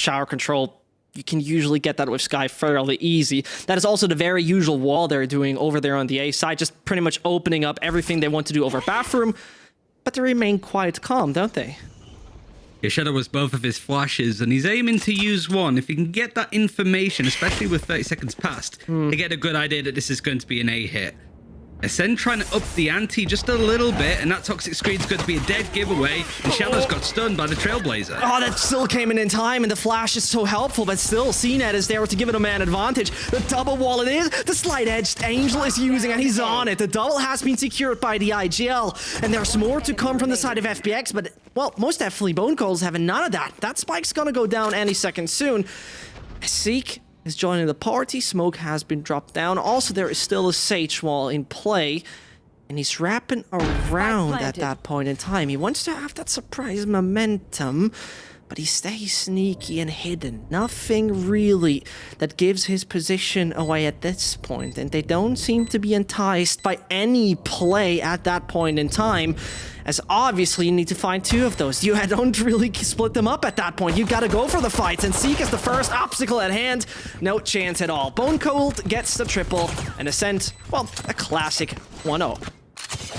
shower control, you can usually get that with Sky fairly easy. That is also the very usual wall they're doing over there on the A side, just pretty much opening up everything they want to do over bathroom. But they remain quite calm, don't they? Yeah, Shadow was both of his flashes, and he's aiming to use one. If he can get that information, especially with 30 seconds past, to get a good idea that this is going to be an A hit. Acend trying to up the ante just a little bit, and that toxic screen's going to be a dead giveaway, and Shadow's got stunned by the Trailblazer. Oh, that still came in time, and the flash is so helpful, but still, CNET is there to give it a man advantage. The double wall it is, the slight-edged Angel is using, and he's on it. The double has been secured by the IGL, and there's more to come from the side of FPX, but, well, most definitely Bone Cold's having none of that. That spike's gonna go down any second soon. Zeke is joining the party. Smoke has been dropped down. Also, there is still a Sage wall in play, and he's wrapping around at that point in time. He wants to have that surprise momentum, but he stays sneaky and hidden. Nothing really that gives his position away at this point, and they don't seem to be enticed by any play at that point in time, as obviously you need to find two of those. You don't really split them up at that point. You gotta go for the fights, and Zeke is the first obstacle at hand. No chance at all. Bone Cold gets the triple, and Acend, well, a classic 1-0.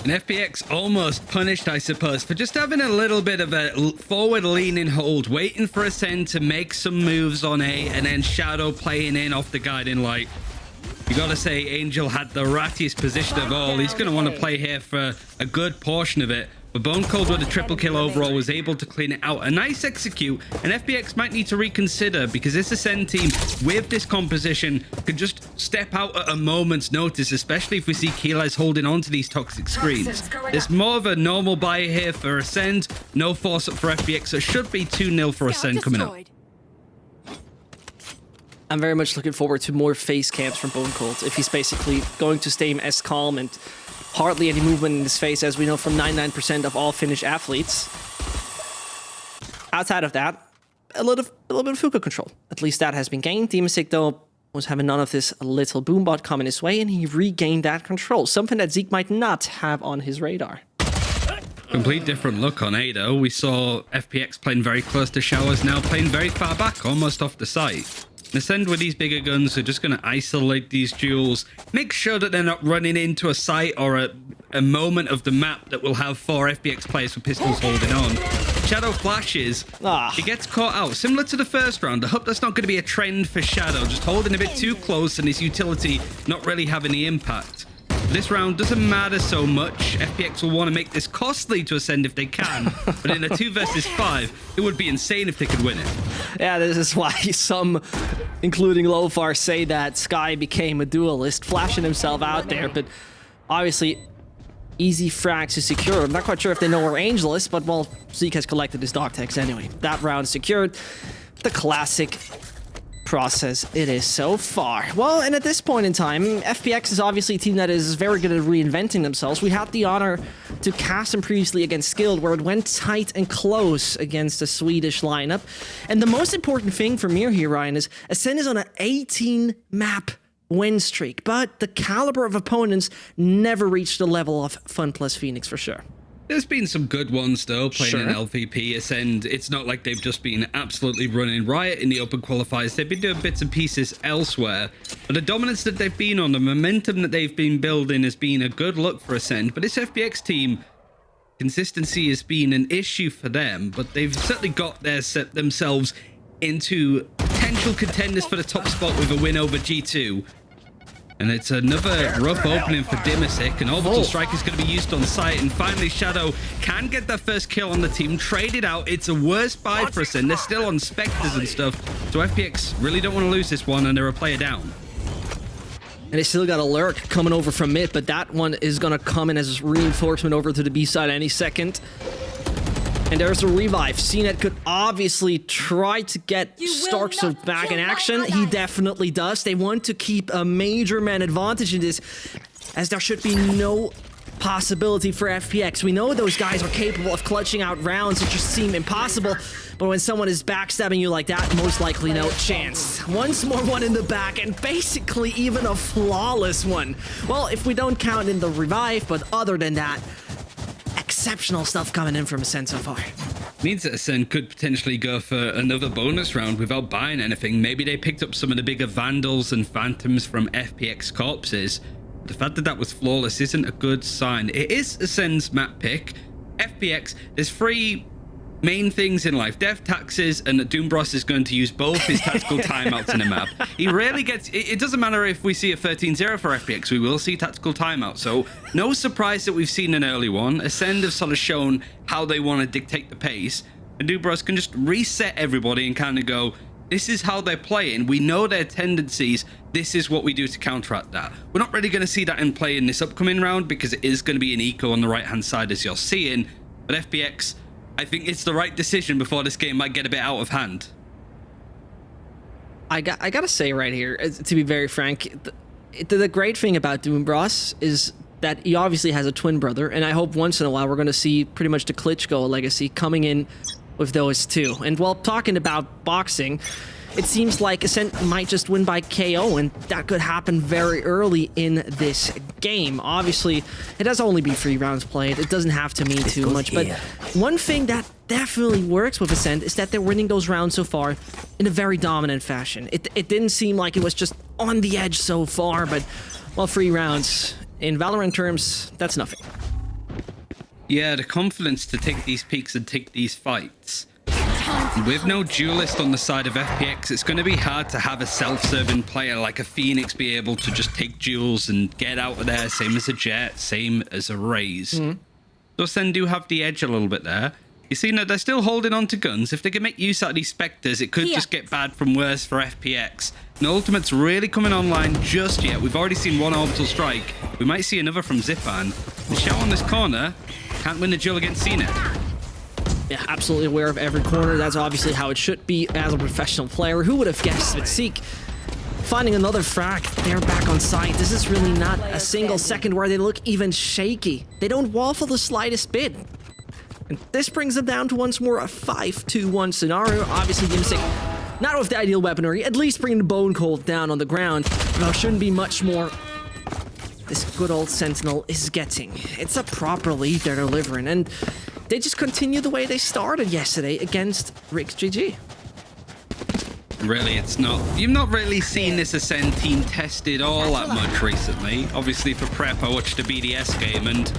And FPX almost punished, I suppose, for just having a little bit of a forward-leaning hold, waiting for Acend to make some moves on A, and then Shadow playing in off the guiding light. You gotta say, Angel had the rattiest position of all. He's gonna want to play here for a good portion of it. But Bone Cold with a triple kill overall was able to clean it out. A nice execute, and FPX might need to reconsider, because this Acend team with this composition could just step out at a moment's notice, especially if we see Keyless holding on to these toxic screens. There's more of a normal buy here for Acend. No force up for FPX, so it should be 2-0 for Acend coming up. I'm very much looking forward to more face camps from Bone Cold, if he's basically going to stay as calm and hardly any movement in his face, as we know from 99% of all Finnish athletes. Outside of that, a little bit of Fuka control. At least that has been gained. Demasig, though, was having none of this little boombot coming his way, and he regained that control, something that Zeke might not have on his radar. Complete different look on A, though. We saw FPX playing very close to Showers, now playing very far back, almost off the site. Acend with these bigger guns are just going to isolate these duels, make sure that they're not running into a site or a moment of the map that will have 4 FPX players with pistols holding on. Shadow flashes, he gets caught out. Similar to the first round, I hope that's not going to be a trend for Shadow, just holding a bit too close and his utility not really having the impact. This round doesn't matter so much. FPX will want to make this costly to Acend if they can, but in a 2 versus 5, it would be insane if they could win it. Yeah, this is why some, including Lothar, say that Sky became a duelist, flashing himself out there, but obviously easy frags to secure. I'm not quite sure if they know where Angel is, but, well, Zeke has collected his dog tags anyway. That round secured. The classic process it is so far. Well, and at this point in time, FPX is obviously a team that is very good at reinventing themselves. We had the honor to cast them previously against Skilled, where it went tight and close against the Swedish lineup. And the most important thing for me here, Ryan, is Acend is on an 18-map win streak, but the caliber of opponents never reached the level of Fun plus Phoenix for sure. There's been some good ones, though, playing in LVP. Acend, it's not like they've just been absolutely running riot in the open qualifiers. They've been doing bits and pieces elsewhere. But the dominance that they've been on, the momentum that they've been building has been a good look for Acend. But this FPX team, consistency has been an issue for them. But they've certainly got themselves into potential contenders for the top spot with a win over G2. And it's another rough opening for Demasig. An orbital strike is going to be used on site. And finally, Shadow can get that first kill on the team. Traded out. It's a worse buy for Acend. They're still on Spectres and stuff. So FPX really don't want to lose this one, and they're a player down. And they still got a lurk coming over from mid, but that one is going to come in as reinforcement over to the B side any second. And there's a revive. CNET could obviously try to get Starks back in action. He definitely does. They want to keep a major man advantage in this, as there should be no possibility for FPX. We know those guys are capable of clutching out rounds that just seem impossible, but when someone is backstabbing you like that, most likely no chance. Once more one in the back, and basically even a flawless one. Well, if we don't count in the revive, but other than that, exceptional stuff coming in from Acend so far. Means that Acend could potentially go for another bonus round without buying anything. Maybe they picked up some of the bigger Vandals and Phantoms from FPX corpses. The fact that that was flawless isn't a good sign. It is Ascend's map pick. FPX, there's 3 main things in life: death, taxes, and Doombros is going to use both his tactical timeouts in a map. He rarely gets... It doesn't matter if we see a 13-0 for FPX, we will see tactical timeout. So no surprise that we've seen an early one. Acend have sort of shown how they want to dictate the pace, and Doombros can just reset everybody and kind of go, this is how they're playing. We know their tendencies. This is what we do to counteract that. We're not really going to see that in play in this upcoming round because it is going to be an eco on the right-hand side as you're seeing. But FPX, I think it's the right decision before this game might get a bit out of hand. I gotta say right here, to be very frank, the great thing about Doombros is that he obviously has a twin brother, and I hope once in a while we're going to see pretty much the Klitschko legacy coming in with those two. And while talking about boxing, it seems like Acend might just win by KO, and that could happen very early in this game. Obviously, it has only been 3 rounds played. It doesn't have to mean too much, but one thing that definitely works with Acend is that they're winning those rounds so far in a very dominant fashion. It didn't seem like it was just on the edge so far, but, well, 3 rounds, in Valorant terms, that's nothing. Yeah, the confidence to take these peaks and take these fights. With no duelist on the side of FPX, it's going to be hard to have a self-serving player like a Phoenix be able to just take duels and get out of there, same as a Jet, same as a Raze. So Acend do have the edge a little bit there. You see that they're still holding on to guns. If they can make use out of these Spectres, it could just get bad from worse for FPX. And Ultimate's really coming online just yet. We've already seen 1 orbital strike. We might see another from Zipan. The Shell on this corner can't win the duel against CNET. Yeah, absolutely aware of every corner. That's obviously how it should be as a professional player. Who would have guessed? But Seek finding another frag. They're back on site. This is really not a single second where they look even shaky. They don't waffle the slightest bit. And this brings them down to once more a 5-2-1 scenario. Obviously, Dimsik not with the ideal weaponry, at least bringing the Bone Cold down on the ground. There shouldn't be much more this good old Sentinel is getting. It's a proper lead they're delivering, and they just continue the way they started yesterday against Rick's GG. Really, it's not... You've not really seen this Acend team tested all that much recently. Obviously, for prep, I watched the BDS game, and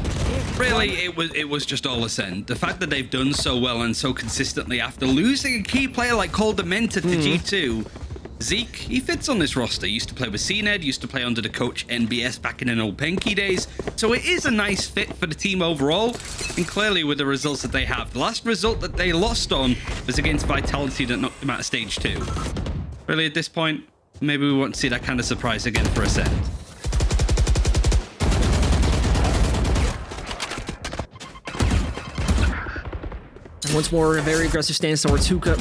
really, it was just all Acend. The fact that they've done so well and so consistently after losing a key player like Cold Dementor to G2, Zeke, he fits on this roster. Used to play with CNED, used to play under the coach NBS back in the old Penky days. So it is a nice fit for the team overall, and clearly with the results that they have. The last result that they lost on was against Vitality that knocked them out of stage 2. Really, at this point, maybe we won't see that kind of surprise again for Acend. And once more, a very aggressive stance towards Hookah.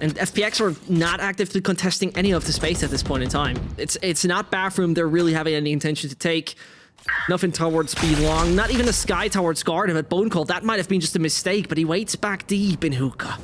And FPX are not actively contesting any of the space at this point in time. It's not bathroom they're really having any intention to take. Nothing towards B long, not even a Sky towards guard him at Bone Cold. That might have been just a mistake, but he waits back deep in Hookah.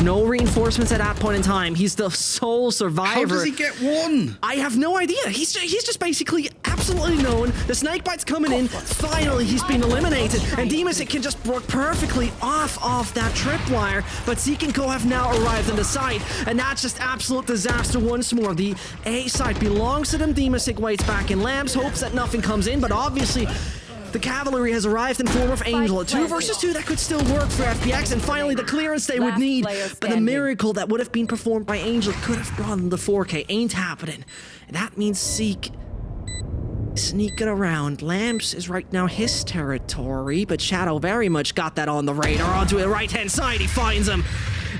No reinforcements at that point in time. He's the sole survivor. How does he get 1? I have no idea. He's just basically absolutely known. The Snakebite's coming in. Finally, he's been eliminated. And Dimasic can just work perfectly off that tripwire. But Zeke and Co have now arrived on the site. And that's just absolute disaster once more. The A site belongs to them. Dimasic waits back in Lambs, hopes that nothing comes in. But obviously, the cavalry has arrived in form of Angel. A 2 versus 2 that could still work for FPX, and finally the clearance they would need. But the miracle that would have been performed by Angel could have brought them the 4K. Ain't happening. And that means Seek sneaking around. Lamps is right now his territory, but Shadow very much got that on the radar. Onto the right-hand side, he finds him.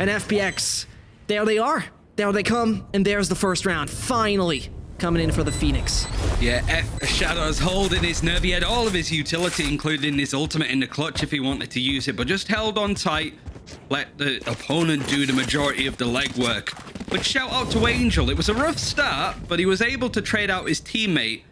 And FPX, there they are. There they come, and there's the first round. Finally coming in for the Phoenix. Yeah, Shadow's holding his nerve. He had all of his utility, including his ultimate in the clutch if he wanted to use it, but just held on tight, let the opponent do the majority of the legwork. But shout out to Angel. It was a rough start, but he was able to trade out his teammate.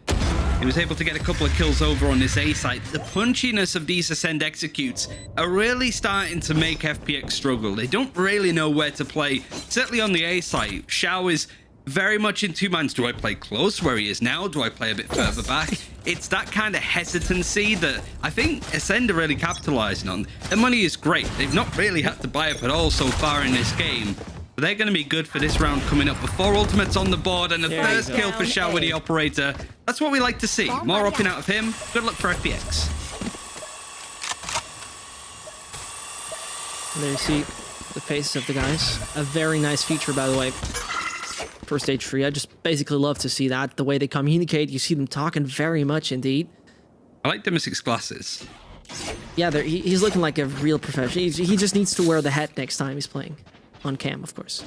He was able to get a couple of kills over on this A site. The punchiness of these Acend executes are really starting to make FPX struggle. They don't really know where to play, certainly on the A site. Shao is very much in two minds. Do I play close where he is now? Do I play a bit further back? It's that kind of hesitancy that I think Acend are really capitalizing on. The money is great. They've not really had to buy up at all so far in this game. But they're going to be good for this round coming up before Ultimate's on the board and the first kill for Xiao with the operator. That's what we like to see. More upping out of him. Good luck for FPX. There you see the faces of the guys. A very nice feature, by the way, for stage 3. I just basically love to see that. The way they communicate, you see them talking very much indeed. I like Dimosic's glasses. Yeah, he's looking like a real professional. He just needs to wear the hat next time he's playing. On cam, of course.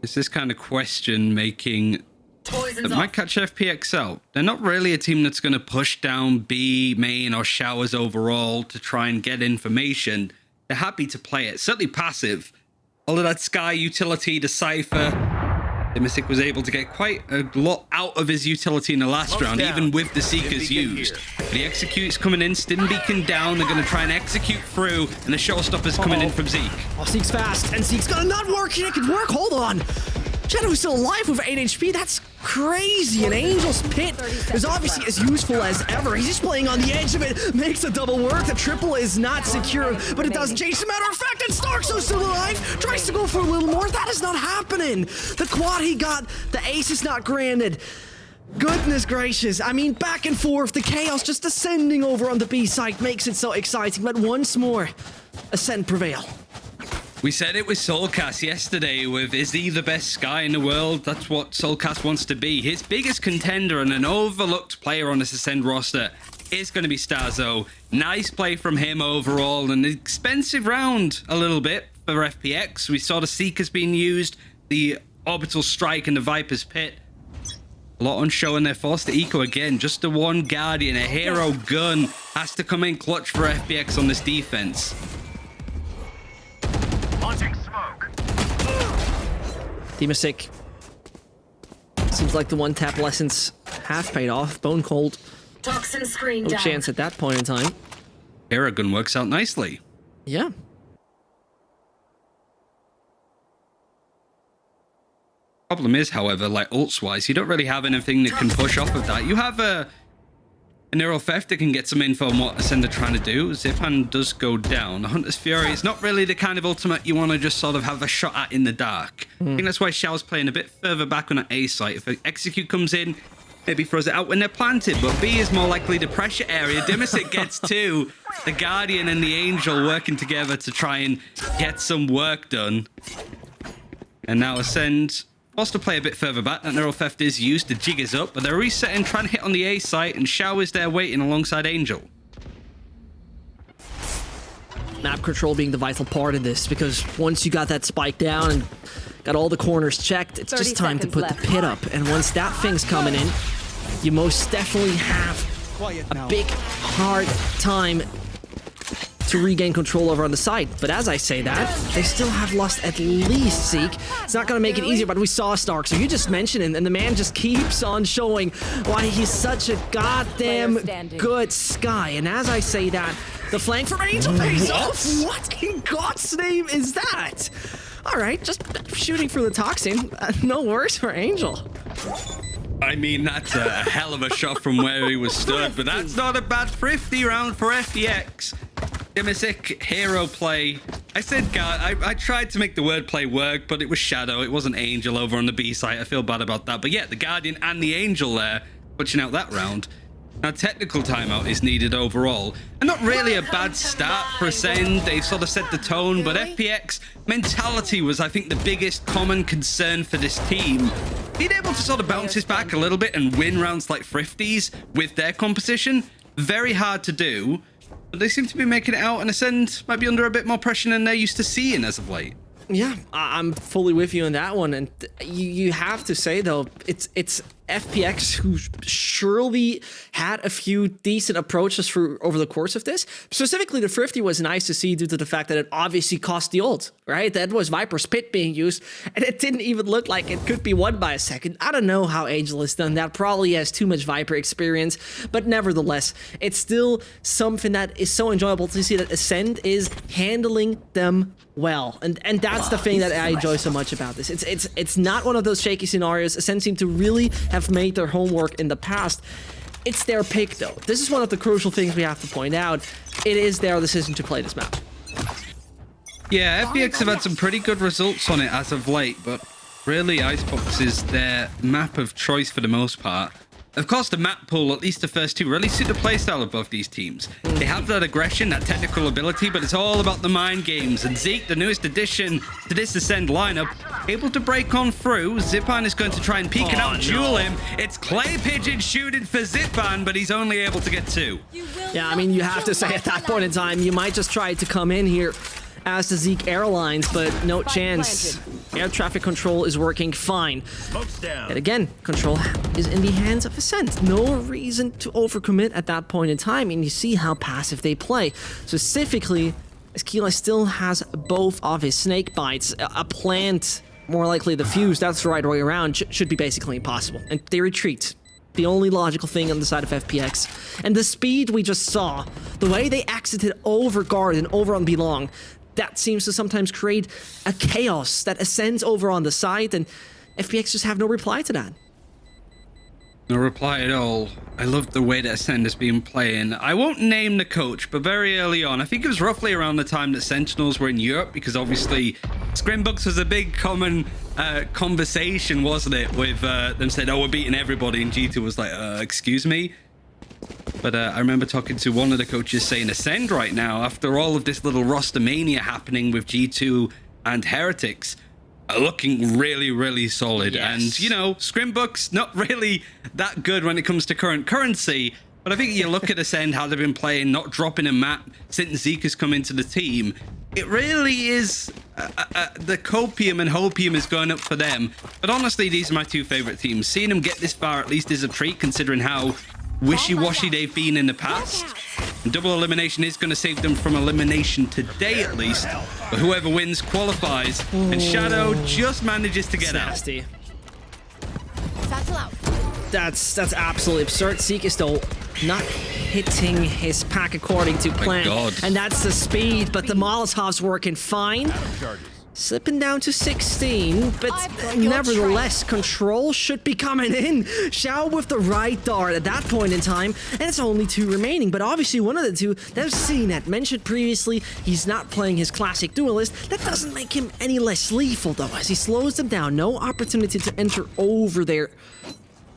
It's this kind of question making that might catch FPX out. They're not really a team that's going to push down B, main, or showers overall to try and get information. They're happy to play it. Certainly passive. All of that Sky utility, the Cypher. Dimosic was able to get quite a lot out of his utility in the last round, even with the Seekers used. The Execute's coming in, Stim Beacon down. They're going to try and execute through, and the Showstopper's coming in from Zeke. Oh, Zeke's fast, and Zeke's gonna not work. It could work. Hold on. Shadow's still alive with 8 HP. That's crazy. An Angel's Pit is obviously as useful as ever. He's just playing on the edge of it. Makes a double work. The triple is not secure, but it doesn't change. As a matter of fact, and Stark's still alive. Tries to go for a little more. That is not happening. The quad he got, the ace is not granted. Goodness gracious. I mean, back and forth. The chaos just descending over on the B side makes it so exciting. But once more, Acend prevail. We said it with Soulcast yesterday with, is he the best Sky in the world? That's what Soulcast wants to be. His biggest contender and an overlooked player on this Acend roster is going to be Starzo. Nice play from him overall. An expensive round a little bit for FPX. We saw the Seekers being used, the Orbital Strike and the Viper's Pit. A lot on show, and they're forced to eco again. Just the one Guardian, a hero gun has to come in clutch for FPX on this defense. Dimosic. Seems like the one-tap lessons have paid off. Bone cold. Toxin screen no down. chance at that point in time. Paragon works out nicely. Yeah. Problem is, however, like ults-wise, you don't really have anything that can push off of that. You have a Neural Theft that can get some info on what Acend are trying to do. Zipan does go down. The Hunter's Fury is not really the kind of ultimate you want to just sort of have a shot at in the dark. I think that's why Xiao's playing a bit further back on an A site. If an Execute comes in, maybe throws it out when they're planted, but B is more likely the pressure area. Dimosic gets two. The Guardian and the Angel working together to try and get some work done. And now Acend wants to play a bit further back. That Neural Theft is used. The jig is up, but they're resetting, trying to hit on the A site, and Xiao is there waiting alongside Angel. Map control being the vital part of this, because once you got that spike down and got all the corners checked, it's just time to put the pit up. And once that thing's coming in, you most definitely have a big, hard time to regain control over on the side. But as I say that, they still have lost at least Zeke. It's not going to make it easier, but we saw Stark. So you just mentioned it, and the man just keeps on showing why he's such a goddamn good Sky. And as I say that, the flank from Angel pays off. What in God's name is that? All right, just shooting for the Toxin. No worse for Angel. I mean, that's a hell of a shot from where he was stood, but that's not a bad thrifty round for FPX. Dimosic, hero play. I said God, I tried to make the wordplay work, but it was Shadow. It wasn't Angel over on the B site. I feel bad about that. But yeah, the Guardian and the Angel there, pushing out that round. Now, technical timeout is needed overall. And not really a bad start for Acend. They've sort of set the tone, but FPX mentality was, I think, the biggest common concern for this team. Being able to sort of bounce this back a little bit and win rounds like Thrifties with their composition, very hard to do. But they seem to be making it out, and Acend might be under a bit more pressure than they're used to seeing as of late. Yeah, I'm fully with you on that one. And you have to say, though, it's FPX, who surely had a few decent approaches over the course of this. Specifically, the Thrifty was nice to see due to the fact that it obviously cost the ult, right? That was Viper's Pit being used, and it didn't even look like it could be won by a second. I don't know how Angel has done that. Probably has too much Viper experience, but nevertheless, it's still something that is so enjoyable to see that Acend is handling them well, and that's the thing that I enjoy so much about this. It's not one of those shaky scenarios. Acend seem to really have made their homework in the past. It's their pick, though. This is one of the crucial things we have to point out. It is their decision to play this map. Yeah, FPX have had some pretty good results on it as of late, but really Icebox is their map of choice for the most part. Of course, the map pool, at least the first two, really suit the playstyle of both these teams. They have that aggression, that technical ability, but it's all about the mind games. And Zeke, the newest addition to this Ascend lineup, able to break on through. Zipan is going to try and peek and out-duel him. It's Clay Pigeon shooting for Zipan, but he's only able to get 2. Yeah, I mean, you have to say at that point in time, you might just try to come in here as the Zeke Airlines, but no chance. Air traffic control is working fine. And again, control is in the hands of Acend. No reason to overcommit at that point in time, and you see how passive they play. Specifically, as Keelah still has both of his snake bites, a plant, more likely the fuse, that's the right way around, should be basically impossible. And they retreat. The only logical thing on the side of FPX. And the speed we just saw, the way they exited over guard and over on Belong, that seems to sometimes create a chaos that ascends over on the side, and FPX just have no reply to that. No reply at all. I love the way that Ascend has been playing. I won't name the coach, but very early on, I think it was roughly around the time that Sentinels were in Europe, because obviously Scrimbucks was a big common conversation, wasn't it? With them saying, oh, we're beating everybody, and G2 was like, excuse me? But I remember talking to one of the coaches saying Ascend right now, after all of this little roster mania happening with G2 and Heretics, are looking really, really solid. Yes. And, you know, Scrimbucks, not really that good when it comes to current currency. But I think you look at Ascend, how they've been playing, not dropping a map since Zeke has come into the team. It really is, the copium and hopium is going up for them. But honestly, these are my two favorite teams. Seeing them get this far at least is a treat, considering how wishy-washy they've been in the past. And double elimination is going to save them from elimination today at least. But whoever wins qualifies. And Shadow just manages to get out. Nasty. That's absolutely absurd. Zeke is still not hitting his pack according to plan. And that's the speed, but the Molotov's working fine. Slipping down to 16, but nevertheless, control should be coming in. Xiao with the right dart at that point in time, and it's only 2 remaining. But obviously, one of the two that CNET mentioned previously, he's not playing his classic duelist. That doesn't make him any less lethal, though, as he slows them down. No opportunity to enter over there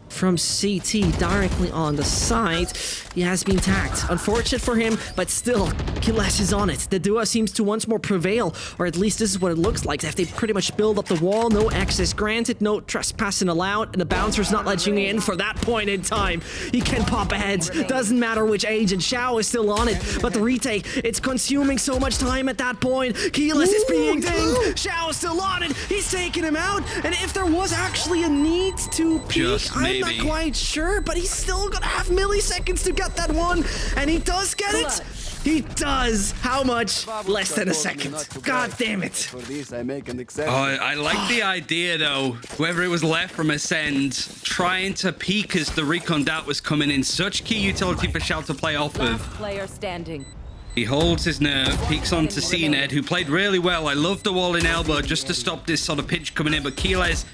from CT directly on the side. He has been tagged. Unfortunate for him, but still, Kiles is on it. The duo seems to once more prevail, or at least this is what it looks like. If they pretty much build up the wall, no access granted, no trespassing allowed, and the bouncer's not letting you in for that point in time. He can pop ahead. Doesn't matter which agent. Xiao is still on it, but the retake, it's consuming so much time at that point. Kiles is being dinged. Xiao is still on it. He's taking him out, and if there was actually a need to peek, I'm not quite sure, but he's still gonna have milliseconds to get that one, and he does get it. He does. How much? Less than a second. God damn it. Oh, I like the idea, though. Whoever it was left from Ascend, trying to peek as the recon doubt was coming in. Such key utility for Xiao to play off of. Player standing. He holds his nerve, peeks onto CNED, who played really well. I love the wall in elbow just to stop this sort of pinch coming in, but Keeles,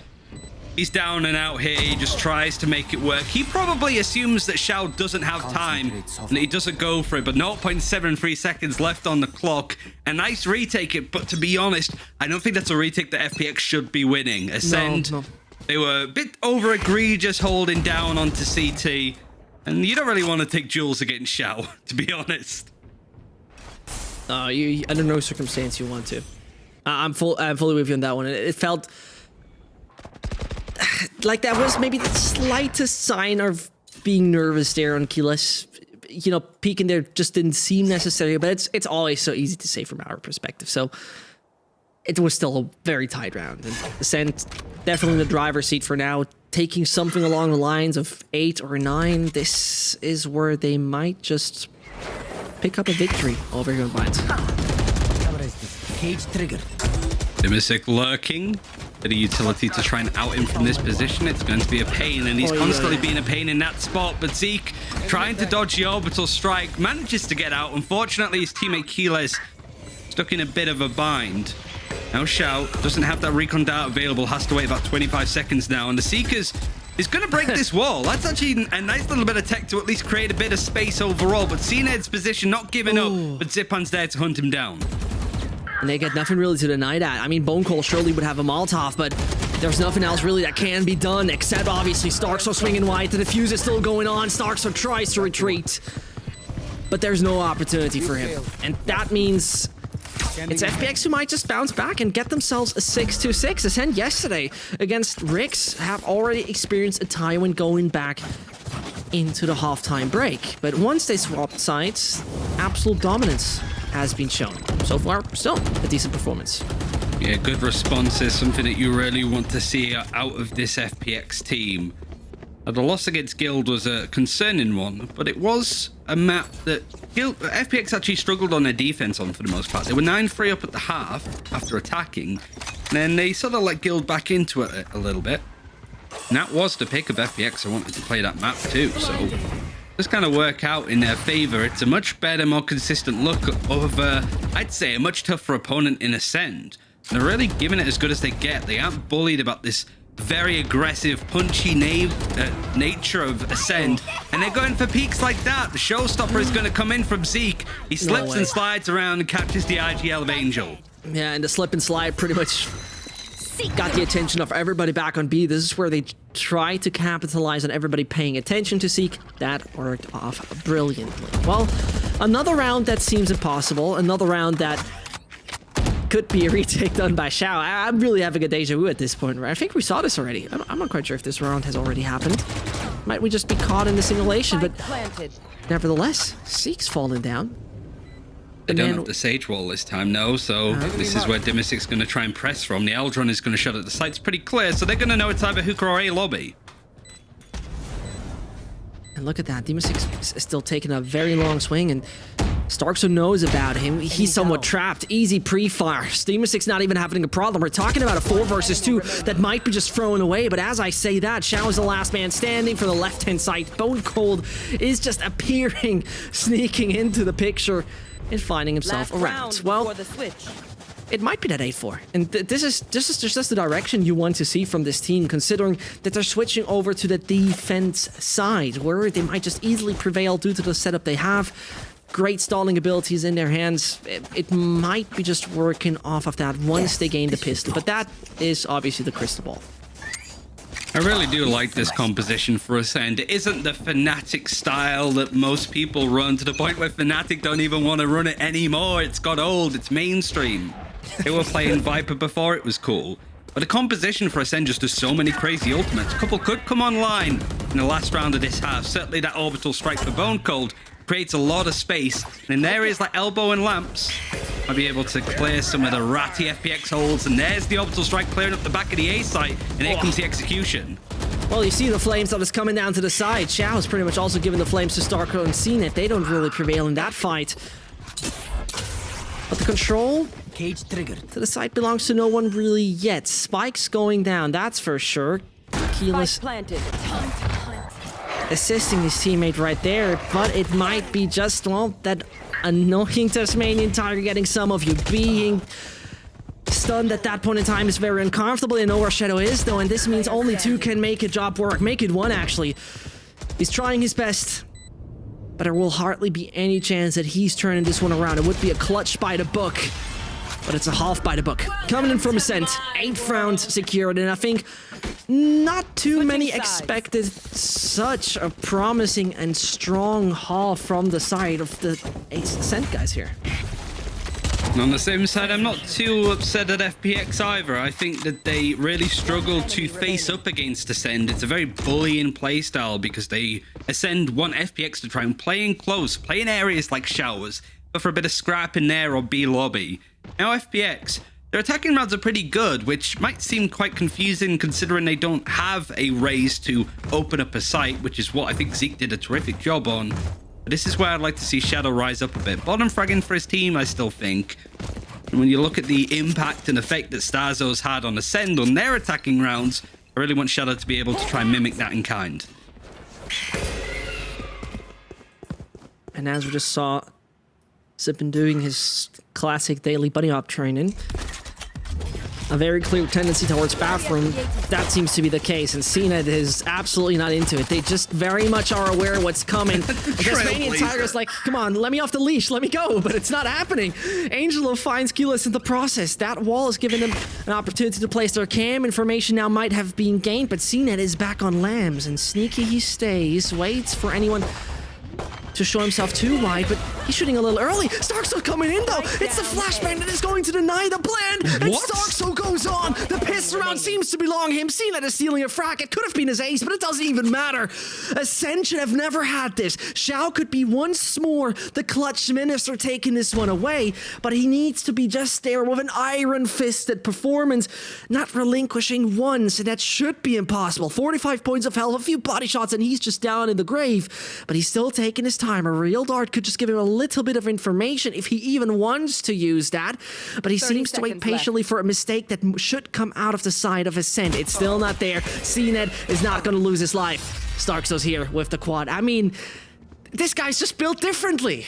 he's down and out here. He just tries to make it work. He probably assumes that Xiao doesn't have time and he doesn't go for it, but 0.73 seconds left on the clock. A nice retake it, but to be honest, I don't think that's a retake that FPX should be winning. Ascend, no. They were a bit over egregious holding down onto CT, and you don't really want to take duels against Xiao, to be honest. Under no circumstance you want to. I'm fully with you on that one. It felt like that was maybe the slightest sign of being nervous there on Keeles. You know, peeking there just didn't seem necessary, but it's always so easy to say from our perspective. So it was still a very tight round. And Ascend definitely in the driver's seat for now. taking something along the lines of 8 or 9, this is where they might just pick up a victory over here in Bind. Cage triggered. Dimisic lurking. Bit of utility to try and out him from this position. It's going to be a pain, and he's constantly being a pain in that spot. But Zeke, trying to dodge the orbital strike, manages to get out. Unfortunately, his teammate Keyless stuck in a bit of a bind. Now Shout doesn't have that recon dart available, has to wait about 25 seconds now, and the Seekers is going to break this wall. That's actually a nice little bit of tech to at least create a bit of space overall, but CNED's position not giving up, but Zipan's there to hunt him down. And they get nothing really to deny that. I mean, Bone Cold surely would have a Molotov, but there's nothing else really that can be done, except obviously Starkso swinging wide. The defuse is still going on. Starkso tries to retreat, but there's no opportunity for him. And that means it's FPX who might just bounce back and get themselves a 6-2-6. Acend yesterday against Rix have already experienced a tie when going back into the halftime break. But once they swapped sides, absolute dominance has been shown. So far, still a decent performance. Yeah, good response is something that you really want to see out of this FPX team. The loss against Guild was a concerning one, but it was a map that FPX actually struggled on their defense on for the most part. They were 9-3 up at the half after attacking, and then they sort of let Guild back into it a little bit. And that was the pick of FPX. I wanted to play that map too, so this kind of work out in their favor. It's a much better, more consistent look of, I'd say, a much tougher opponent in Acend. And they're really giving it as good as they get. They aren't bullied about this very aggressive, punchy nature of Acend, and they're going for peaks like that. The showstopper is going to come in from Zeke. He slips and slides around and catches the IGL of Angel. Yeah, and the slip and slide pretty much got the attention of everybody back on B. This is where they try to capitalize on everybody paying attention to Zeke. That worked off brilliantly. Well, another round that seems impossible, another round that could be a retake done by Xiao. I'm really having a deja vu at this point, right? I think we saw this already. I'm not quite sure if this round has already happened. Might we just be caught in the simulation? But nevertheless, Zeke's falling down. They don't have the Sage Wall this time, no, so this is where Dimisic's going to try and press from. The Eldron is going to shut at the site. It's pretty clear, so they're going to know it's either Hookah or A lobby. And look at that. Dimisic is still taking a very long swing, and Starkso knows about him. He's somewhat trapped. Easy pre-fire. Dimisic's not even having a problem. We're talking about a 4 versus 2 that might be just thrown away, but as I say that, Xiao is the last man standing for the left-hand side. Bone Cold is just appearing, sneaking into the picture, and finding himself around. Well, it might be that 8-4, and this is just the direction you want to see from this team, considering that they're switching over to the defense side, where they might just easily prevail due to the setup they have. Great stalling abilities in their hands. It might be just working off of that once they gain the pistol, but that is obviously the crystal ball. I really do like this composition for Acend. It isn't the Fnatic style that most people run, to the point where Fnatic don't even want to run it anymore. It's got old, it's mainstream. They were playing Viper before, it was cool. But the composition for Acend just does so many crazy ultimates. A couple could come online in the last round of this half. Certainly that orbital strike for Bone Cold creates a lot of space. And in areas like Elbow and Lamps, might be able to clear some of the ratty FPX holds. And there's the orbital strike clearing up the back of the A site. And here comes the execution. Well, you see the flames that is coming down to the side. Xiao is pretty much also giving the flames to Starkso and CNED. They don't really prevail in that fight. But the control Cage triggered. to the side belongs to no one really yet. Spike's going down, that's for sure. Keyless assisting his teammate right there, but it might be just, well, that annoying Tasmanian Tiger getting some of you. Being stunned at that point in time is very uncomfortable. They know where Shadow is, though, and this means only 2 can make a job work. Make it 1, actually. He's trying his best, but there will hardly be any chance that he's turning this one around. It would be a clutch by the book, but it's a half by the book. Coming in from Acend, 8th round secured, and I think not too many expected such a promising and strong haul from the side of the Acend guys here. And on the same side, I'm not too upset at FPX either. I think that they really struggle to face up against Acend. It's a very bullying playstyle because Acend want FPX to try and play in close, play in areas like showers, but for a bit of scrap in there or B lobby. Now FPX, Their attacking rounds are pretty good, which might seem quite confusing considering they don't have a raise to open up a site, which is what I think Zeke did a terrific job on. But this is where I'd like to see Shadow rise up a bit. Bottom fragging for his team, I still think. And when you look at the impact and effect that Starzo's had on Acend on their attacking rounds, I really want Shadow to be able to try and mimic that in kind. And as we just saw, Zippin doing his classic daily bunny hop training. A very clear tendency towards bathroom. That seems to be the case, and CNED is absolutely not into it. They just very much are aware of what's coming. Tasmanian Tiger's like, come on, let me off the leash, let me go, but it's not happening. Angelo finds Keyless in the process. That wall has given them an opportunity to place their cam. Information now might have been gained, but CNED is back on Lambs, and sneaky he stays, waits for anyone to show himself too wide, but he's shooting a little early. Starkso coming in though. It's the flashbang that is going to deny the plan. And Starkso goes on. The piss round seems to belong him. CNED is stealing a frack. It could have been his ace, but it doesn't even matter. Acend should have never had this. Xiao could be once more the clutch minister taking this one away, but he needs to be just there with an iron-fisted performance, not relinquishing once, and that should be impossible. 45 points of health, a few body shots, and he's just down in the grave, but he's still taking his time. A real dart could just give him a little bit of information if he even wants to use that, but he seems to wait patiently for a mistake that should come out of the side of Acend. It's still not there. CNED is not going to lose his life. Starkso's here with the quad. I mean, this guy's just built differently.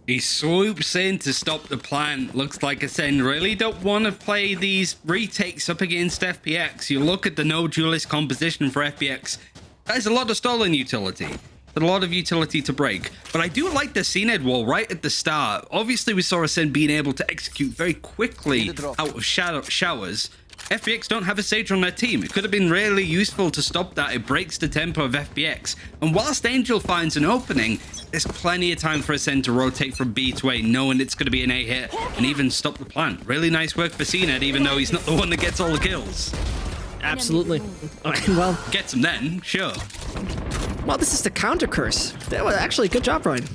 He swoops in to stop the plan. Looks like Acend really don't want to play these retakes up against FPX. You look at the no duelist composition for FPX. There's a lot of stolen utility. A lot of utility to break. But I do like the CNED wall right at the start. Obviously, we saw Acend being able to execute very quickly out of showers. FPX don't have a Sage on their team. It could have been really useful to stop that. It breaks the tempo of FPX. And whilst Angel finds an opening, there's plenty of time for Acend to rotate from B to A, knowing it's going to be an A hit, and even stop the plant. Really nice work for CNED, even though he's not the one that gets all the kills. Absolutely. Well, gets him then, sure. Well, this is the counter curse. That was actually a good job, Ryan.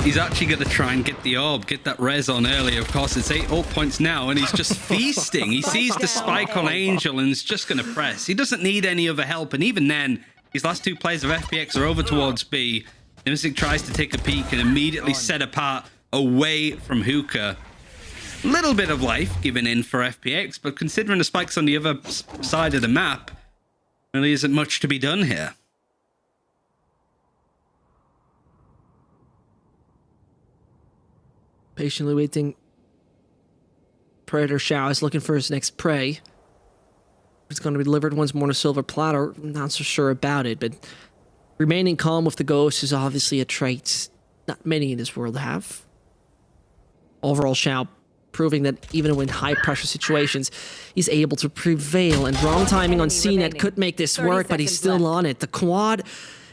He's actually going to try and get the orb, get that res on early. Of course, it's 8 ult points now, and he's just feasting. He sees the spike on Angel and is just going to press. He doesn't need any other help, and even then, his last two players of FPX are over towards B. Nimisic tries to take a peek and immediately set apart away from Hookah. Little bit of life given in for FPX, but considering the spikes on the other side of the map, really isn't much to be done here. Patiently waiting. Predator Xiao is looking for his next prey. It's going to be delivered once more on a silver platter. I'm not so sure about it, but remaining calm with the ghost is obviously a trait not many in this world have. Overall, Xiao proving that even in high-pressure situations, he's able to prevail, and wrong timing on CNED could make this work, but he's still on it. The quad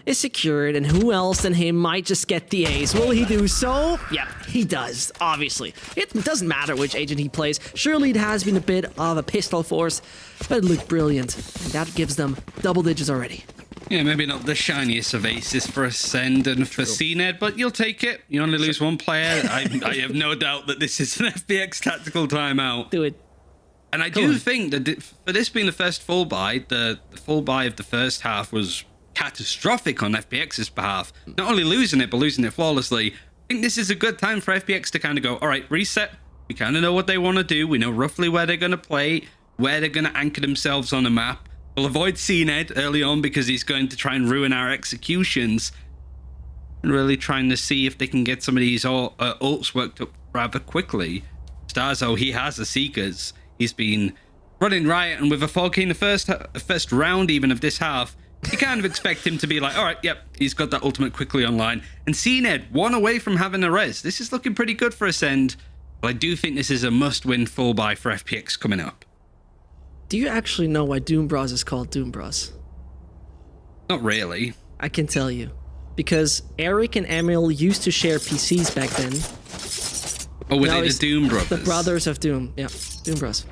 is secured, and who else than him might just get the ace? Will he do so? Yep, he does, obviously. It doesn't matter which agent he plays. Surely it has been a bit of a pistol force, but it looked brilliant, and that gives them double digits already. Yeah, maybe not the shiniest of aces for Acend and for CNED, but you'll take it. You only lose one player. I have no doubt that this is an FPX tactical timeout. Do it. And I do think that for this being the first full buy, the full buy of the first half was catastrophic on FPX's behalf. Not only losing it, but losing it flawlessly. I think this is a good time for FPX to kind of go, all right, reset. We kind of know what they want to do. We know roughly where they're going to play, where they're going to anchor themselves on the map. We'll avoid CNED early on because he's going to try and ruin our executions. And really trying to see if they can get some of these ults worked up rather quickly. Starzo, he has the Seekers. He's been running riot, and with a 4K in the first round even of this half, you kind of expect him to be like, all right, yep, he's got that ultimate quickly online. And CNED, one away from having a res. This is looking pretty good for Acend. But I do think this is a must-win full buy for FPX coming up. Do you actually know why Doom Bros is called Doom Bros? Not really. I can tell you. Because Eric and Emil used to share PCs back then. Oh, were they the Doom Brothers? The Brothers of Doom. Yeah, Doom Bros.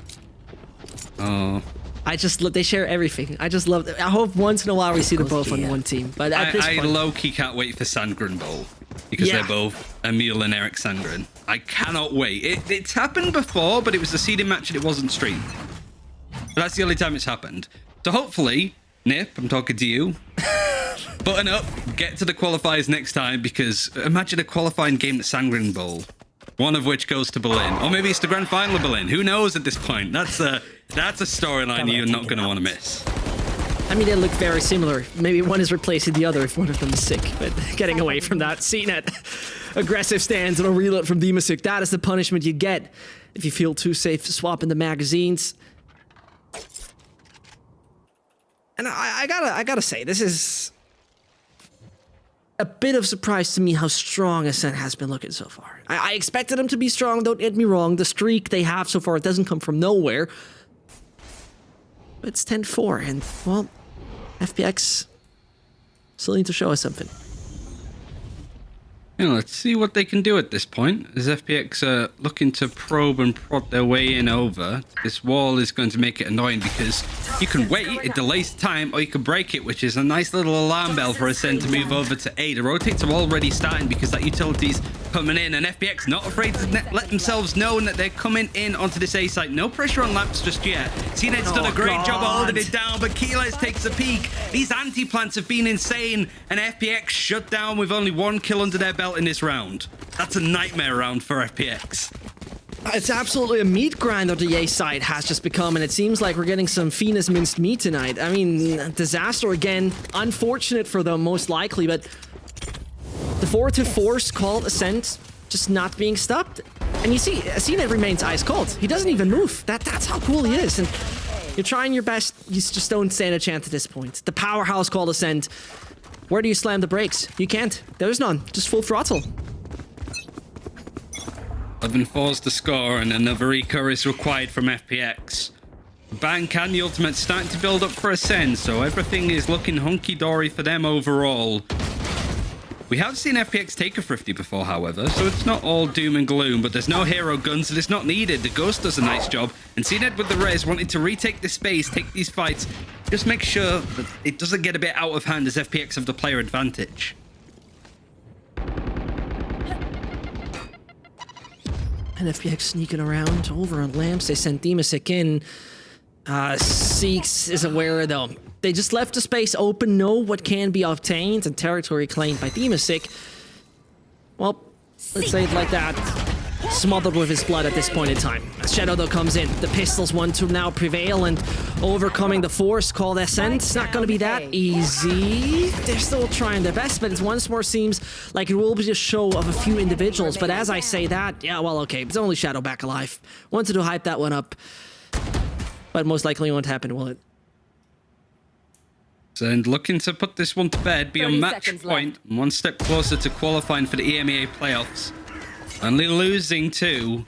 Oh. They share everything. I just love it. I hope once in a while we see them both on one team. But at this point, I low-key can't wait for Sandgren Bowl. because Yeah. they're both Emil and Eric Sandgren. I cannot wait. It's happened before, but it was a seeding match and it wasn't streamed. But that's the only time it's happened. So hopefully, Nip, I'm talking to you. Button up, get to the qualifiers next time, because imagine a qualifying game at Sandgren Bowl. One of which goes to Berlin. Or maybe it's the grand final of Berlin. Who knows at this point? That's a storyline you're not going to want to miss. I mean, they look very similar. Maybe one is replacing the other if one of them is sick. But getting away from that, CNET, aggressive stance and a reload from Demasik. That is the punishment you get if you feel too safe swapping the magazines. And I gotta say, this is a bit of surprise to me how strong Acend has been looking so far. I expected them to be strong, don't get me wrong. The streak they have so far, it doesn't come from nowhere. But it's 10-4, and, well, FPX still need to show us something. Yeah, let's see what they can do at this point. As FPX looking to probe and prod their way in over. This wall is going to make it annoying because you can wait, it delays time, or you can break it, which is a nice little alarm bell for Acend to move over to A. The rotates are already starting because that utility's coming in, and FPX not afraid to let themselves know that they're coming in onto this A site. No pressure on Lamps just yet. CNET's done a great job of holding it down, but Keyless takes a peek. These anti-plants have been insane, and FPX shut down with only 1 kill under their belt in this round. That's a nightmare round for FPX. It's absolutely a meat grinder the A side has just become, and it seems like we're getting some Venus minced meat tonight. I mean, disaster again. Unfortunate for them, most likely, but the 4-to-4 called Acend just not being stopped. And you see, CNET remains ice cold. He doesn't even move. That's how cool he is. And you're trying your best. You just don't stand a chance at this point. The powerhouse called Acend. Where do you slam the brakes? You can't. There's none. Just full throttle. 11-4's the score, and another eco is required from FPX. Bank and the ultimate starting to build up for Acend, so everything is looking hunky-dory for them overall. We have seen FPX take a thrifty before, however, so it's not all doom and gloom, but there's no hero guns and it's not needed. The Ghost does a nice job, and CNET with the res wanting to retake the space, take these fights, just make sure that it doesn't get a bit out of hand as FPX have the player advantage. And FPX sneaking around over on Lamps. They sent Demasik in. Seeks is aware, though. They just left the space open, know what can be obtained, and territory claimed by Demasik. Well, let's say it like that. Smothered with his blood at this point in time. As Shadow, though, comes in. The pistols want to now prevail, and overcoming the force called Acend. It's not going to be that easy. They're still trying their best, but it once more seems like it will be a show of a few individuals. But as I say that, yeah, well, okay, it's only Shadow back alive. Wanted to hype that one up, but most likely won't happen, will it? And looking to put this one to bed, be on match point, and one step closer to qualifying for the EMEA playoffs. Only losing two.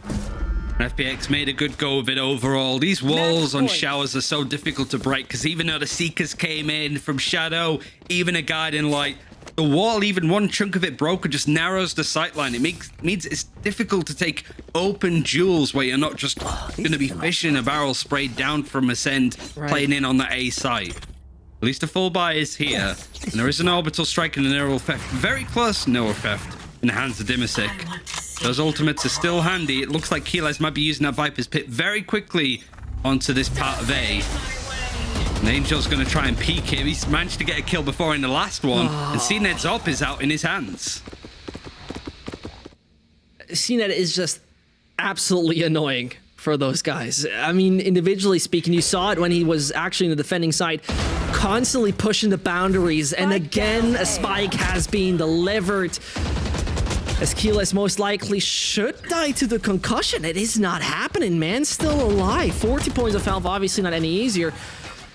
FPX made a good go of it overall. These walls on showers are so difficult to break because even though the Seekers came in from Shadow, even a Guiding Light, the wall, even one chunk of it broken, just narrows the sightline. It means it's difficult to take open duels where you're not just going to be fishing a barrel sprayed down from Acend, playing in on the A site. At least a full buy is here, and there is an orbital strike and a neural theft. Very close neural theft in the hands of Demasik. Those ultimates are still handy. It looks like Keyless might be using that Viper's Pit very quickly onto this part of A. And Angel's going to try and peek him. He's managed to get a kill before in the last one, and CNET's op is out in his hands. CNET is just absolutely annoying for those guys. I mean, individually speaking, you saw it when he was actually in the defending side, constantly pushing the boundaries, and again, a spike has been delivered. As Keyless most likely should die to the concussion. It is not happening, man. Still alive. 40 points of health, obviously not any easier.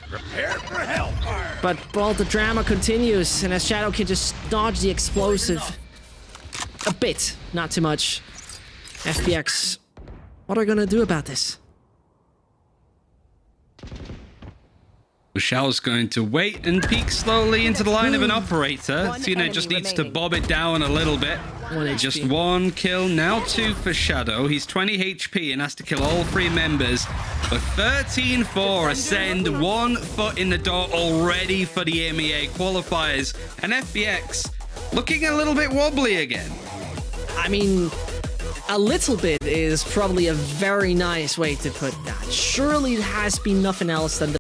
Prepare for hellfire. But, well, the drama continues, and as Shadow can just dodge the explosive a bit, not too much. FPX, what are we gonna do about this? Shell's going to wait and peek slowly into the line of an operator. CNET just needs to bob it down a little bit. Just one kill, now two for Shadow. He's 20 HP and has to kill all three members. But 13-4, Acend, 1 foot in the door already for the EMEA qualifiers. And FPX looking a little bit wobbly again. I mean, a little bit is probably a very nice way to put that. Surely it has been nothing else than the